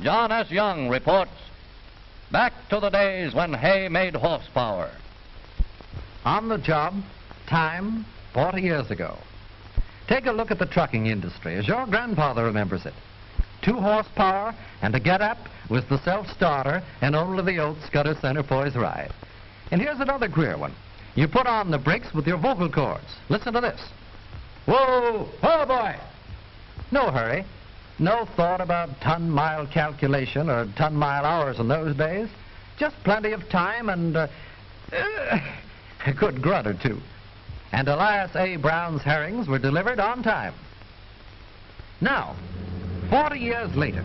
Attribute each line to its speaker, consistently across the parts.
Speaker 1: John S. Young reports, back to the days when hay made horsepower.
Speaker 2: On the job, time, 40 years ago. Take a look at the trucking industry as your grandfather remembers it. 2 horsepower and a get-up was the self-starter and only the oats got a center poise ride. And here's another queer one. You put on the brakes with your vocal cords. Listen to this. Whoa! Oh, boy! No hurry. No thought about ton-mile calculation or ton-mile hours in those days. Just plenty of time and a good grunt or two. And Elias A. Brown's herrings were delivered on time. Now, 40 years later,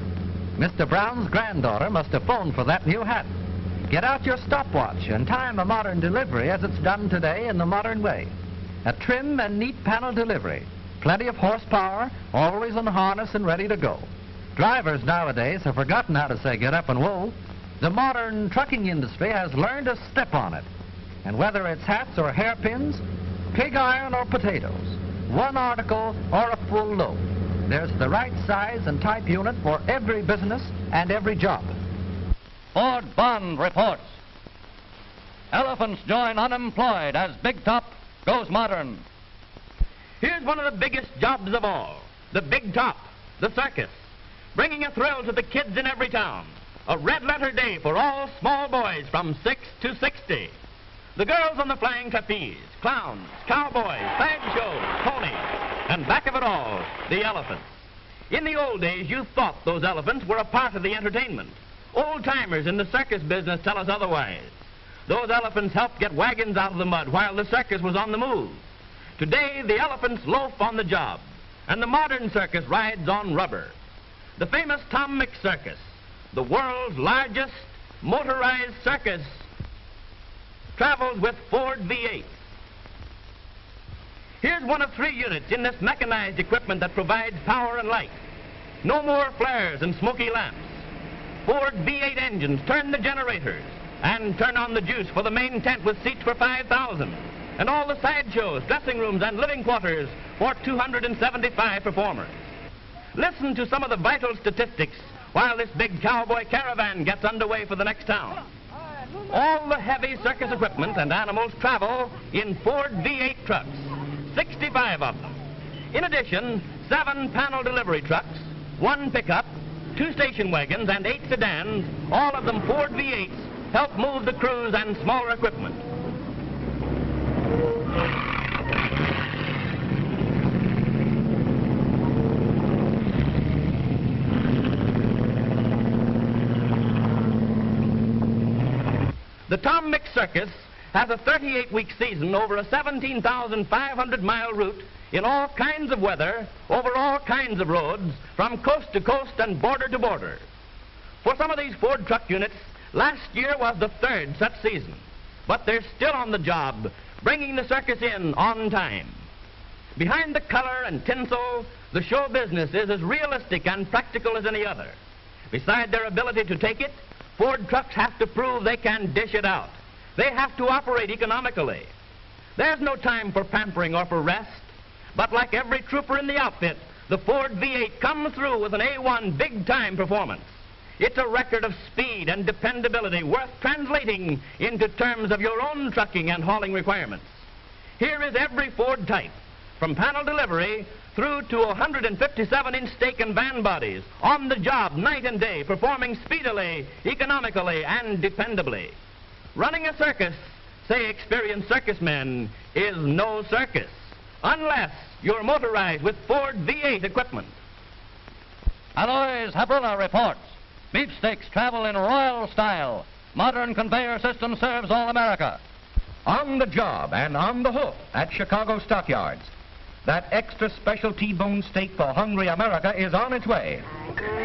Speaker 2: Mr. Brown's granddaughter must have phoned for that new hat. Get out your stopwatch and time a modern delivery as it's done today in the modern way. A trim and neat panel delivery. Plenty of horsepower, always in harness and ready to go. Drivers nowadays have forgotten how to say get up and whoa. The modern trucking industry has learned to step on it. And whether it's hats or hairpins, pig iron or potatoes, one article or a full load, there's the right size and type unit for every business and every job.
Speaker 1: Ford Bond reports, elephants join unemployed as Big Top goes modern.
Speaker 3: Here's one of the biggest jobs of all, the Big Top, the circus, bringing a thrill to the kids in every town. A red-letter day for all small boys from 6 to 60. The girls on the flying trapeze, clowns, cowboys, sideshows, ponies, and back of it all, the elephants. In the old days, you thought those elephants were a part of the entertainment. Old-timers in the circus business tell us otherwise. Those elephants helped get wagons out of the mud while the circus was on the move. Today, the elephants loaf on the job, and the modern circus rides on rubber. The famous Tom Mix Circus, the world's largest motorized circus, travels with Ford V8. Here's one of 3 units in this mechanized equipment that provides power and light. No more flares and smoky lamps. Ford V8 engines turn the generators and turn on the juice for the main tent with seats for 5,000. And all the sideshows, dressing rooms, and living quarters for 275 performers. Listen to some of the vital statistics while this big cowboy caravan gets underway for the next town. All the heavy circus equipment and animals travel in Ford V8 trucks, 65 of them. In addition, 7 panel delivery trucks, 1 pickup, 2 station wagons, and 8 sedans, all of them Ford V8s, help move the crews and smaller equipment. The Tom Mix Circus has a 38-week season over a 17,500-mile route in all kinds of weather, over all kinds of roads, from coast to coast and border to border. For some of these Ford truck units, last year was the 3rd such season, but they're still on the job, bringing the circus in on time. Behind the color and tinsel, the show business is as realistic and practical as any other. Beside their ability to take it, Ford trucks have to prove they can dish it out. They have to operate economically. There's no time for pampering or for rest, but like every trooper in the outfit, the Ford V8 comes through with an A1 big-time performance. It's a record of speed and dependability worth translating into terms of your own trucking and hauling requirements. Here is every Ford type, from panel delivery through to 157-inch stake and van bodies, on the job night and day, performing speedily, economically, and dependably. Running a circus, say experienced circus men, is no circus, unless you're motorized with Ford V8 equipment.
Speaker 1: Alois Habrilla reports, beefsteaks travel in royal style. Modern conveyor system serves all America.
Speaker 2: On the job and on the hoof at Chicago stockyards. That extra special T-bone steak for hungry America is on its way.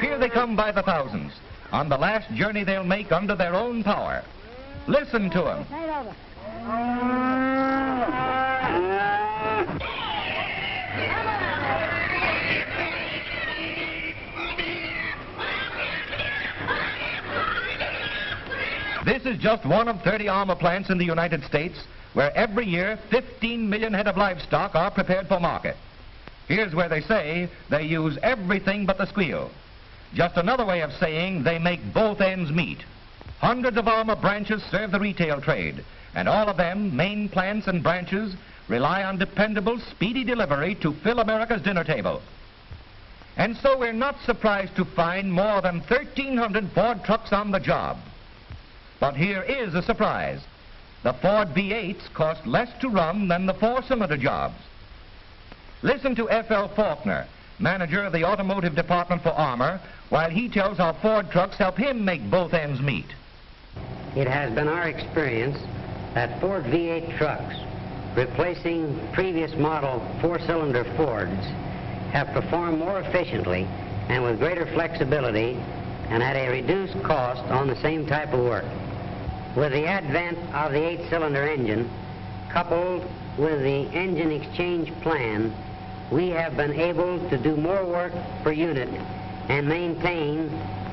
Speaker 2: Here they come by the thousands, on the last journey they'll make under their own power. Listen to them. This is just one of 30 armor plants in the United States where every year 15 million head of livestock are prepared for market. Here's where they say they use everything but the squeal.
Speaker 4: just another way of saying they make both ends meet. Hundreds of armor branches serve the retail trade, and all of them, main plants and branches, rely on dependable, speedy delivery to fill America's dinner table. And so we're not surprised to find more than 1,300 Ford trucks on the job. But here is a surprise. The Ford V8s cost less to run than the four-cylinder jobs. Listen to F.L. Faulkner, manager of the automotive department for Armor, while he tells how Ford trucks help him make both ends meet.
Speaker 5: It has been our experience that Ford V8 trucks, replacing previous model four-cylinder Fords, have performed more efficiently and with greater flexibility and at a reduced cost on the same type of work. With the advent of the 8-cylinder engine, coupled with the engine exchange plan, we have been able to do more work per unit and maintain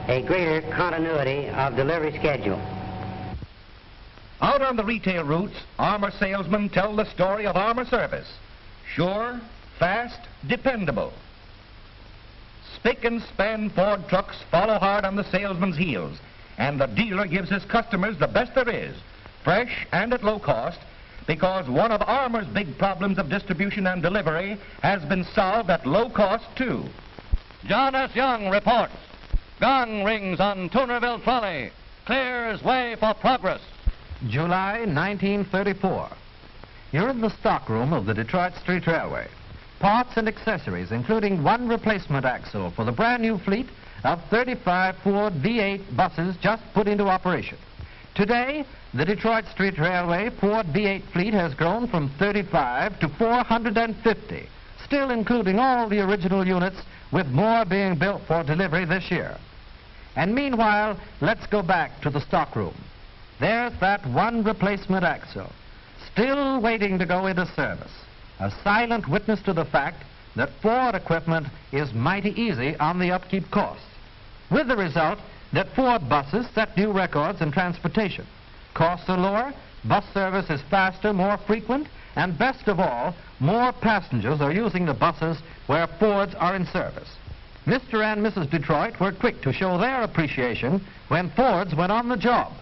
Speaker 5: a greater continuity of delivery schedule.
Speaker 4: Out on the retail routes, Armor salesmen tell the story of Armor service. Sure, fast, dependable. Spick and span Ford trucks follow hard on the salesman's heels, and the dealer gives his customers the best there is, fresh and at low cost, because one of Armor's big problems of distribution and delivery has been solved at low cost, too.
Speaker 1: John S. Young reports. Gong rings on Toonerville Trolley. Clears way for progress.
Speaker 2: July 1934. You're in the stockroom of the Detroit Street Railway. Parts and accessories, including one replacement axle for the brand new fleet of 35 Ford V8 buses just put into operation. Today, the Detroit Street Railway Ford V8 fleet has grown from 35 to 450, still including all the original units, with more being built for delivery this year. And meanwhile, let's go back to the stockroom. There's that one replacement axle, still waiting to go into service, a silent witness to the fact that Ford equipment is mighty easy on the upkeep costs, with the result that Ford buses set new records in transportation. Costs are lower, bus service is faster, more frequent, and best of all, more passengers are using the buses where Fords are in service. Mr. and Mrs. Detroit were quick to show their appreciation when Fords went on the job.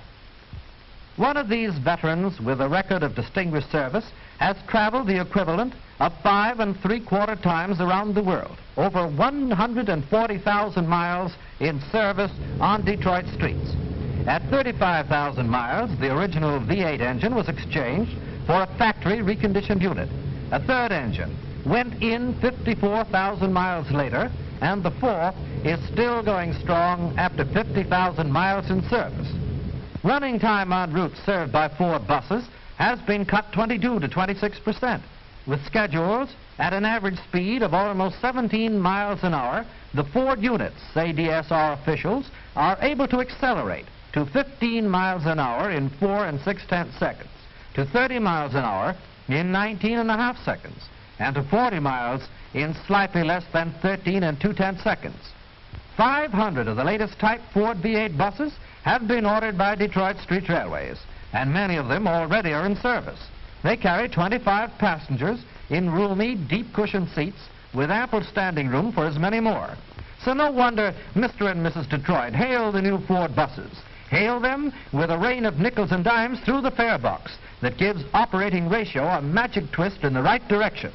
Speaker 2: One of these veterans with a record of distinguished service has traveled the equivalent of 5 3/4 times around the world, over 140,000 miles in service on Detroit streets. At 35,000 miles, the original V8 engine was exchanged for a factory reconditioned unit. A third engine went in 54,000 miles later, and the fourth is still going strong after 50,000 miles in service. Running time on routes served by Ford buses has been cut 22 to 26%. With schedules at an average speed of almost 17 miles an hour, the Ford units, say DSR officials, are able to accelerate to 15 miles an hour in 4 6/10 seconds, to 30 miles an hour in 19.5 seconds, and to 40 miles in slightly less than 13 2/10 seconds. 500 of the latest type Ford V8 buses have been ordered by Detroit Street Railways, and many of them already are in service. They carry 25 passengers in roomy, deep-cushioned seats with ample standing room for as many more. So no wonder Mr. and Mrs. Detroit hail the new Ford buses. Hail them with a rain of nickels and dimes through the fare box that gives operating ratio a magic twist in the right direction.